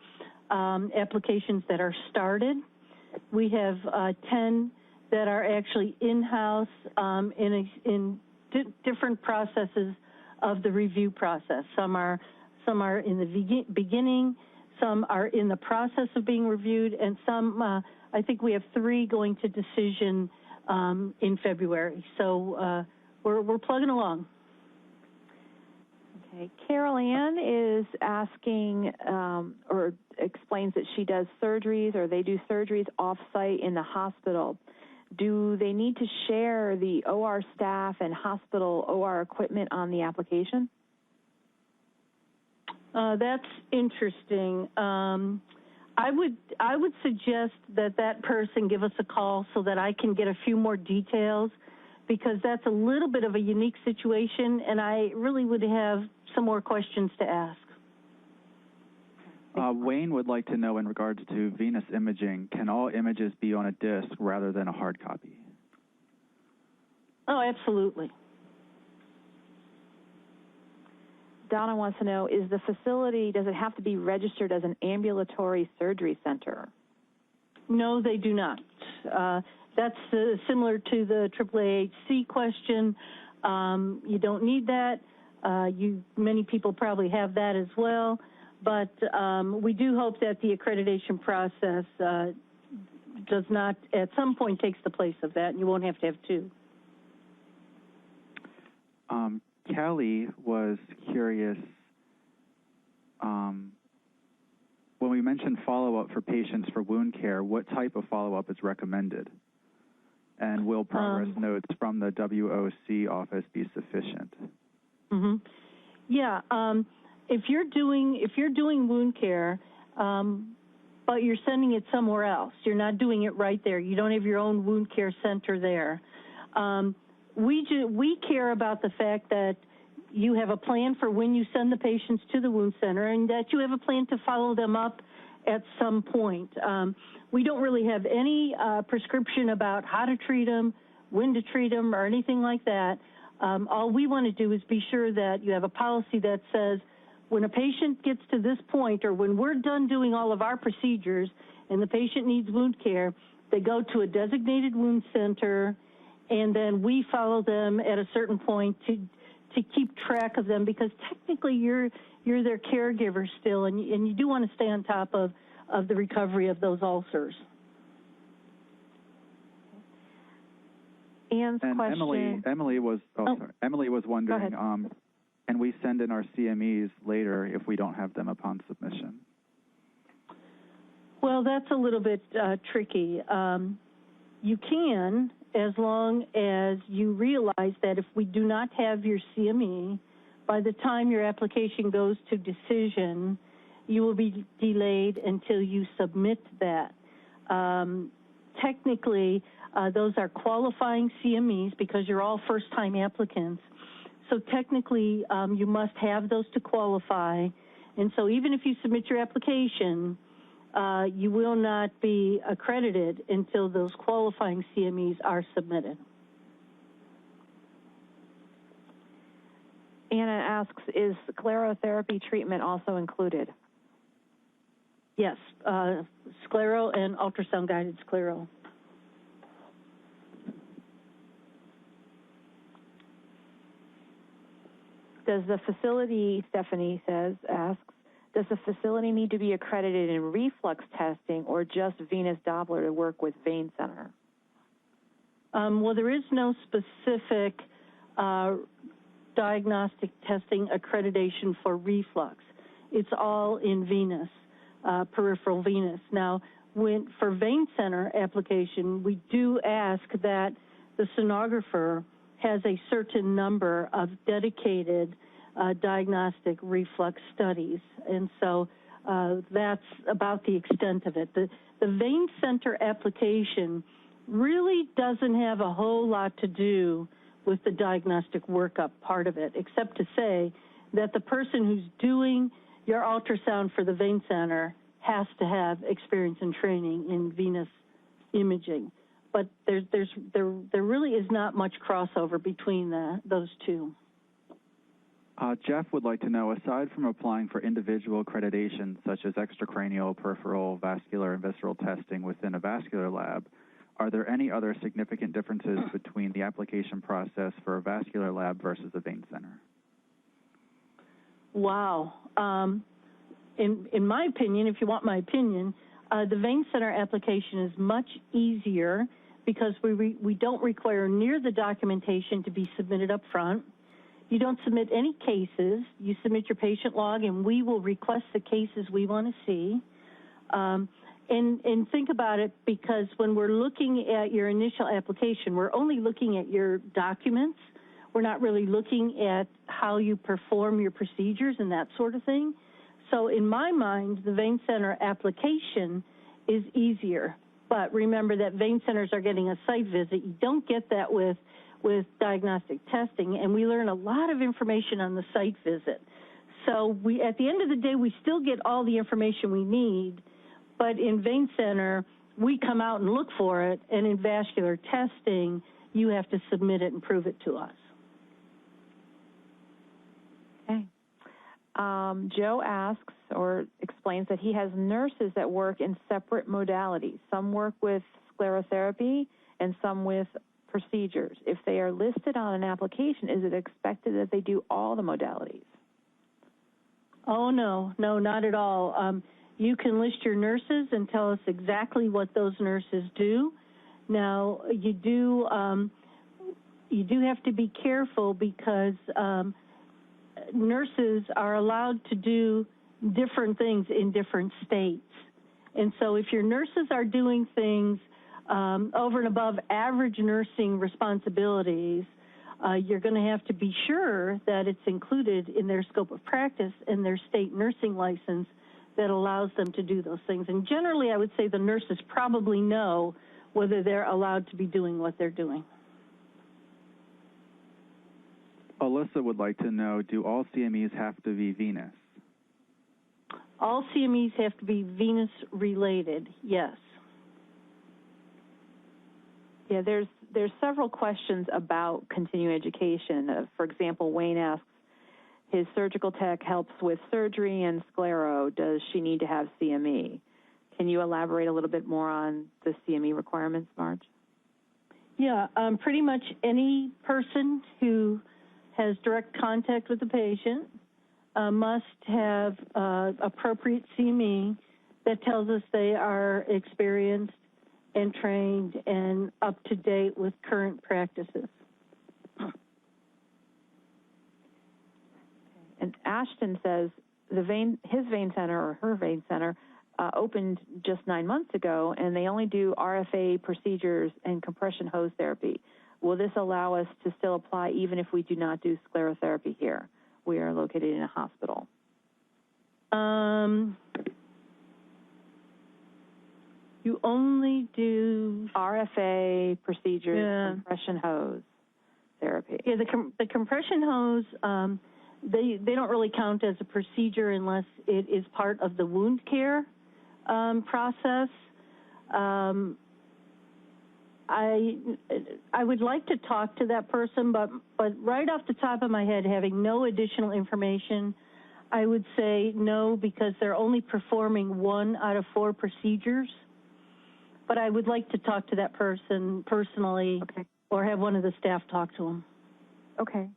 applications that are started. We have 10 that are actually in-house in different processes of the review process. Some are in the beginning, some are in the process of being reviewed, and some, I think we have 3 going to decision in February. So we're plugging along. Okay, Carol Ann is asking or explains that she does surgeries, or they do surgeries off-site in the hospital. Do they need to share the OR staff and hospital OR equipment on the application? That's interesting. I would suggest that person give us a call so that I can get a few more details, because that's a little bit of a unique situation, and I really would have some more questions to ask. Wayne would like to know, in regards to venous imaging, can all images be on a disc rather than a hard copy? Oh, absolutely. Donna wants to know, is the facility, does it have to be registered as an ambulatory surgery center? No, they do not. That's similar to the AAAHC question. You don't need that. Many people probably have that as well, but we do hope that the accreditation process does not, at some point, takes the place of that, and you won't have to have two. Kelly was curious, when we mentioned follow-up for patients for wound care, what type of follow-up is recommended? And will progress notes from the WOC office be sufficient? Mm-hmm. Yeah, if you're doing wound care, but you're sending it somewhere else, you're not doing it right there, you don't have your own wound care center there, we care about the fact that you have a plan for when you send the patients to the wound center and that you have a plan to follow them up at some point. We don't really have any prescription about how to treat them, when to treat them, or anything like that. All we want to do is be sure that you have a policy that says when a patient gets to this point, or when we're done doing all of our procedures and the patient needs wound care, they go to a designated wound center, and then we follow them at a certain point to keep track of them, because technically you're their caregiver still, and you do want to stay on top of the recovery of those ulcers. Anne's and question. Emily was wondering, can we send in our CMEs later if we don't have them upon submission? Well, that's a little bit tricky. You can, as long as you realize that if we do not have your CME, by the time your application goes to decision, you will be delayed until you submit that. Technically, those are qualifying CMEs because you're all first-time applicants. So technically, you must have those to qualify. And so even if you submit your application, you will not be accredited until those qualifying CMEs are submitted. Anna asks, is sclerotherapy treatment also included? Yes, sclero and ultrasound-guided sclero. Does the facility, Stephanie asks, does the facility need to be accredited in reflux testing or just venous Doppler to work with Vein Center? Well, there is no specific diagnostic testing accreditation for reflux. It's all in venous, peripheral venous. Now, for Vein Center application, we do ask that the sonographer has a certain number of dedicated diagnostic reflux studies, and so that's about the extent of it. The Vein Center application really doesn't have a whole lot to do with the diagnostic workup part of it, except to say that the person who's doing your ultrasound for the Vein Center has to have experience and training in venous imaging. But there really is not much crossover between those two. Jeff would like to know, aside from applying for individual accreditation, such as extracranial, peripheral, vascular, and visceral testing within a vascular lab, are there any other significant differences between the application process for a vascular lab versus a vein center? Wow. In my opinion, if you want my opinion, the Vein Center application is much easier because we don't require near the documentation to be submitted up front. You don't submit any cases. You submit your patient log, and we will request the cases we want to see. And think about it, because when we're looking at your initial application, we're only looking at your documents. We're not really looking at how you perform your procedures and that sort of thing. So in my mind, the Vein Center application is easier. But remember that vein centers are getting a site visit. You don't get that with diagnostic testing, and we learn a lot of information on the site visit. So at the end of the day, we still get all the information we need, but in Vein Center, we come out and look for it, and in vascular testing, you have to submit it and prove it to us. Okay. Joe asks or explains that he has nurses that work in separate modalities. Some work with sclerotherapy and some with procedures. If they are listed on an application, is it expected that they do all the modalities? Oh, no, not at all. You can list your nurses and tell us exactly what those nurses do. Now, you do have to be careful because nurses are allowed to do different things in different states. And so if your nurses are doing things over and above average nursing responsibilities, you're going to have to be sure that it's included in their scope of practice and their state nursing license that allows them to do those things. And generally, I would say the nurses probably know whether they're allowed to be doing what they're doing. Alyssa would like to know, do all CMEs have to be venous? All CMEs have to be venous related, yes. Yeah, there's several questions about continuing education. For example, Wayne asks, his surgical tech helps with surgery and sclero. Does she need to have CME? Can you elaborate a little bit more on the CME requirements, Marge? Yeah, pretty much any person who has direct contact with the patient must have appropriate CME that tells us they are experienced and trained and up to date with current practices. And Ashton says his vein center or her vein center opened just 9 months ago, and they only do RFA procedures and compression hose therapy. Will this allow us to still apply even if we do not do sclerotherapy here? We are located in a hospital. You only do RFA procedures, compression hose therapy. Yeah, the compression hose, they don't really count as a procedure unless it is part of the wound care process. I would like to talk to that person, but right off the top of my head, having no additional information, I would say no, because they're only performing 1 out of 4 procedures. But I would like to talk to that person personally, okay, or have one of the staff talk to them. Okay.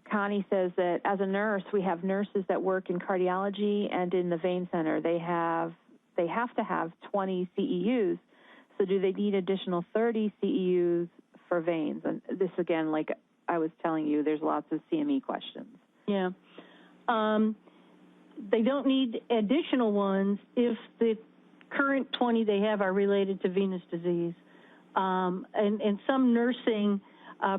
Connie says that as a nurse, we have nurses that work in cardiology and in the vein center. They have to have 20 CEUs. So do they need additional 30 CEUs for veins? And this, again, like I was telling you, there's lots of CME questions. Yeah. They don't need additional ones if the current 20 they have are related to venous disease. And some nursing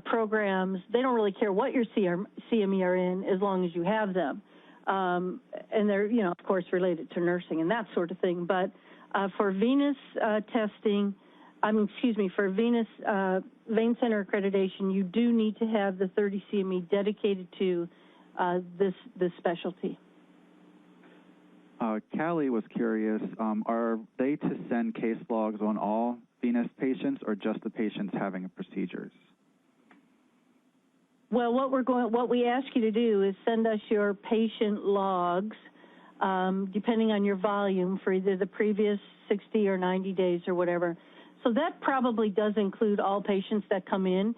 programs, they don't really care what your CME are in as long as you have them. And they're, of course, related to nursing and that sort of thing. But for venous testing, for venous vein center accreditation, you do need to have the 30 CME dedicated to this specialty. Callie was curious, are they to send case logs on all venous patients or just the patients having procedures? Well, what we ask you to do is send us your patient logs, depending on your volume, for either the previous 60 or 90 days or whatever. So that probably does include all patients that come in,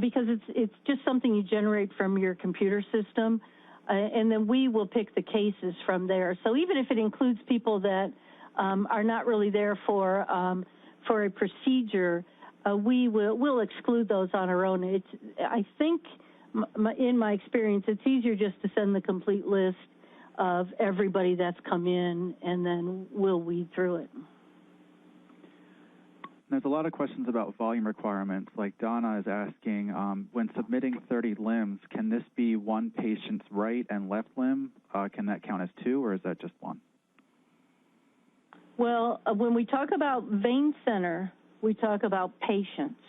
because it's just something you generate from your computer system, and then we will pick the cases from there. So even if it includes people that are not really there for a procedure, we'll exclude those on our own. I think, in my experience, it's easier just to send the complete list of everybody that's come in, and then we'll weed through it. There's a lot of questions about volume requirements. Like Donna is asking, when submitting 30 limbs, can this be one patient's right and left limb? Can that count as 2, or is that just 1? Well, when we talk about vein center, we talk about patients.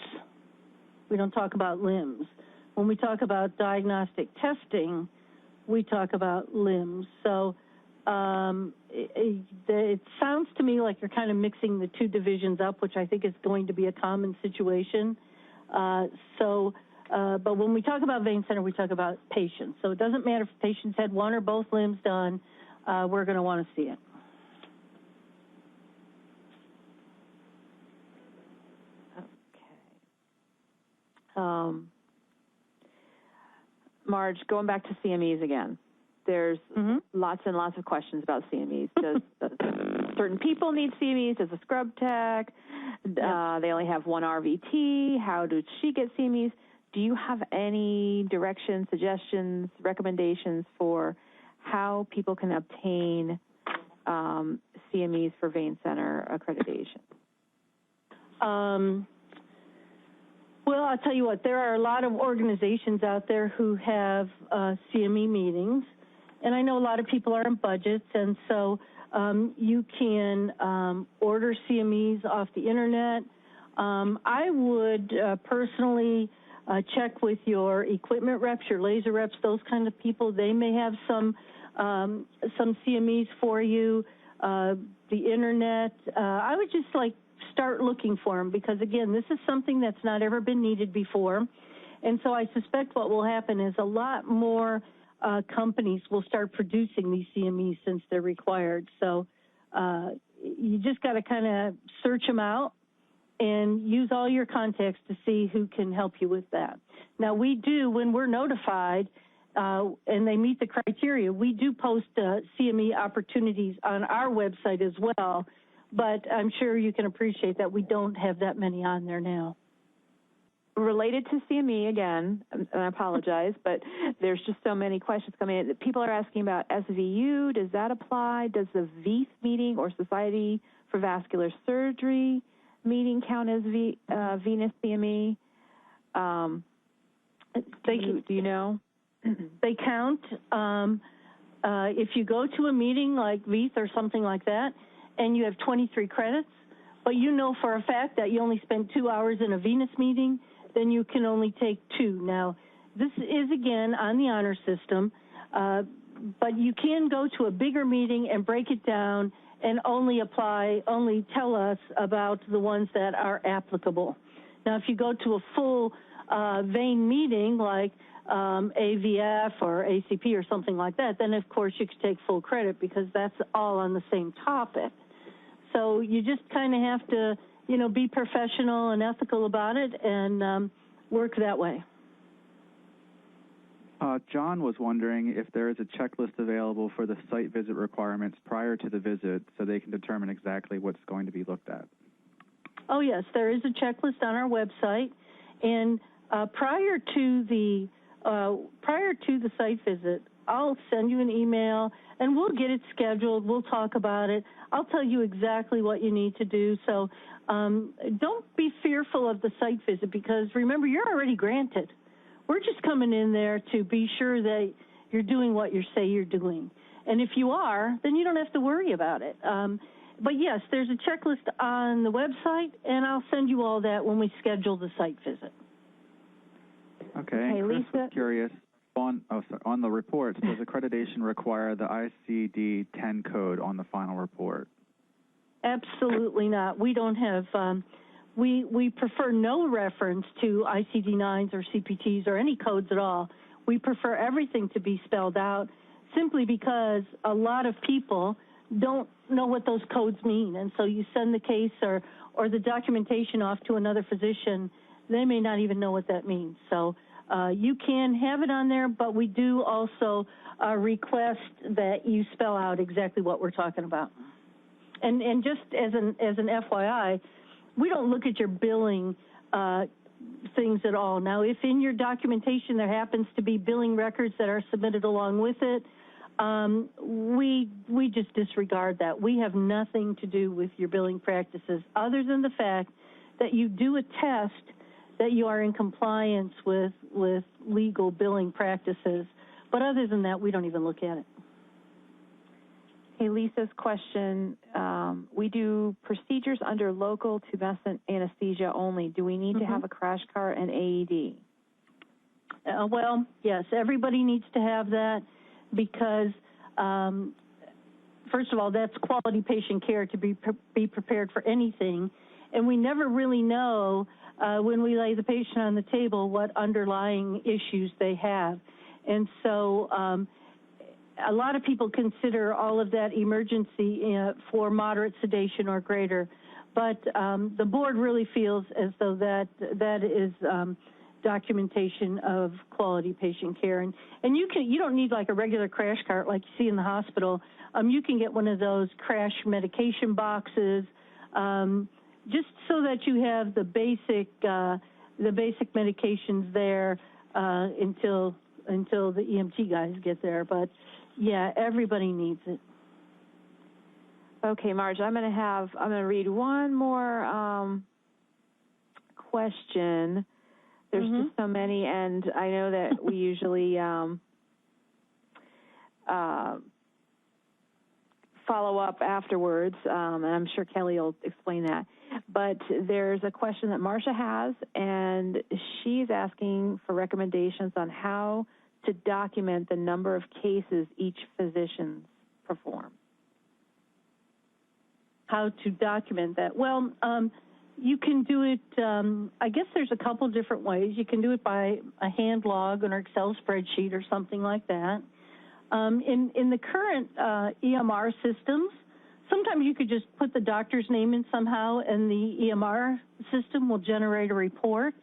We don't talk about limbs. When we talk about diagnostic testing, we talk about limbs. So it sounds to me like you're kind of mixing the two divisions up, which I think is going to be a common situation. But when we talk about vein center, we talk about patients. So it doesn't matter if patients had one or both limbs done, we're going to want to see it. Okay. Marge, going back to CMEs again, there's lots and lots of questions about CMEs. Does certain people need CMEs? Does a scrub tech? They only have one RVT. How did she get CMEs? Do you have any directions, suggestions, recommendations for how people can obtain CMEs for vein center accreditation? Well, I'll tell you what, there are a lot of organizations out there who have CME meetings, and I know a lot of people are on budgets, and so you can order CMEs off the internet. I would personally check with your equipment reps, your laser reps, those kind of people. They may have some CMEs for you. The internet, I would just start looking for them, because again, this is something that's not ever been needed before. And so I suspect what will happen is a lot more companies will start producing these CMEs since they're required. So you just got to kind of search them out and use all your contacts to see who can help you with that. Now, we do, when we're notified and they meet the criteria, we do post CME opportunities on our website as well, but I'm sure you can appreciate that we don't have that many on there now. Related to CME again, and I apologize, but there's just so many questions coming in. People are asking about SVU. Does that apply? Does the VEITH meeting or Society for Vascular Surgery meeting count as venous CME? Do you know? They count. If you go to a meeting like VEITH or something like that, and you have 23 credits, but you know for a fact that you only spent 2 hours in a venous meeting, then you can only take 2. Now, this is, again, on the honor system, but you can go to a bigger meeting and break it down and only tell us about the ones that are applicable. Now, if you go to a full vein meeting like AVF or ACP or something like that, then, of course, you could take full credit because that's all on the same topic. So you just kind of have to, be professional and ethical about it and work that way. John was wondering if there is a checklist available for the site visit requirements prior to the visit so they can determine exactly what's going to be looked at. Oh, yes, there is a checklist on our website. And prior to the site visit, I'll send you an email, and we'll get it scheduled. We'll talk about it. I'll tell you exactly what you need to do. So don't be fearful of the site visit because, remember, you're already granted. We're just coming in there to be sure that you're doing what you say you're doing. And if you are, then you don't have to worry about it. But, yes, there's a checklist on the website, and I'll send you all that when we schedule the site visit. Okay, Chris was curious. On the reports, does accreditation require the ICD-10 code on the final report? Absolutely not. We don't have, we prefer no reference to ICD-9s or CPTs or any codes at all. We prefer everything to be spelled out simply because a lot of people don't know what those codes mean. And so you send the case or the documentation off to another physician, they may not even know what that means. So you can have it on there, but we do also request that you spell out exactly what we're talking about. And just as an FYI, we don't look at your billing things at all. Now, if in your documentation there happens to be billing records that are submitted along with it, we just disregard that. We have nothing to do with your billing practices other than the fact that you do attest that you are in compliance with legal billing practices. But other than that, we don't even look at it. Hey, Lisa's question, we do procedures under local tumescent anesthesia only. Do we need to have a crash cart and AED? Well, yes, everybody needs to have that because first of all, that's quality patient care to be prepared for anything. And we never really know when we lay the patient on the table what underlying issues they have. And so a lot of people consider all of that emergency for moderate sedation or greater. But the board really feels as though that is documentation of quality patient care. And you don't need like a regular crash cart like you see in the hospital. You can get one of those crash medication boxes, just so that you have the basic medications there until the EMT guys get there. But yeah, everybody needs it. Okay, Marge, I'm going to read one more question. There's just so many, and I know that we usually follow up afterwards, and I'm sure Kelly will explain that. But there's a question that Marcia has, and she's asking for recommendations on how to document the number of cases each physician performs. How to document that? Well, you can do it, I guess there's a couple different ways. You can do it by a hand log on an Excel spreadsheet or something like that. In the current EMR systems, sometimes you could just put the doctor's name in somehow and the EMR system will generate a report.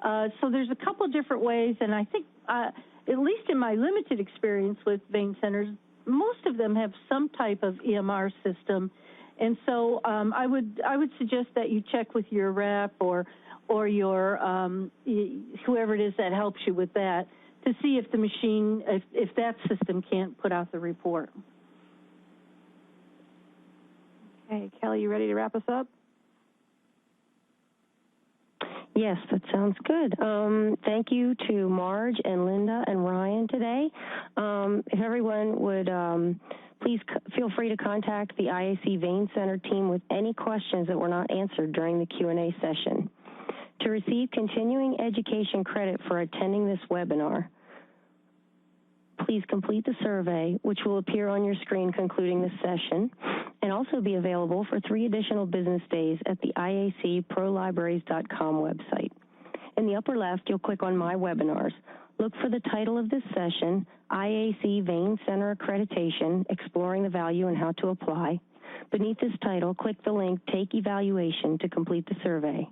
So there's a couple different ways, and I think, at least in my limited experience with vein centers, most of them have some type of EMR system. And so I would suggest that you check with your rep or your whoever it is that helps you with that to see if the machine, if that system can't put out the report. Okay, Kelly, you ready to wrap us up? Yes, that sounds good. Thank you to Marge and Linda and Ryan today. If everyone would please feel free to contact the IAC Vein Center team with any questions that were not answered during the Q&A session. To receive continuing education credit for attending this webinar, please complete the survey, which will appear on your screen concluding this session, and also be available for 3 additional business days at the IACProLibraries.com website. In the upper left, you'll click on My Webinars. Look for the title of this session, IAC Vein Center Accreditation, Exploring the Value and How to Apply. Beneath this title, click the link Take Evaluation to complete the survey.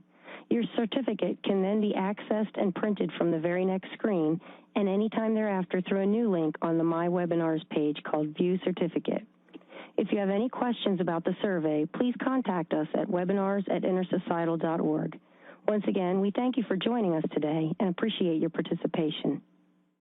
Your certificate can then be accessed and printed from the very next screen and anytime thereafter through a new link on the My Webinars page called View Certificate. If you have any questions about the survey, please contact us at webinars@intersocietal.org. Once again, we thank you for joining us today and appreciate your participation.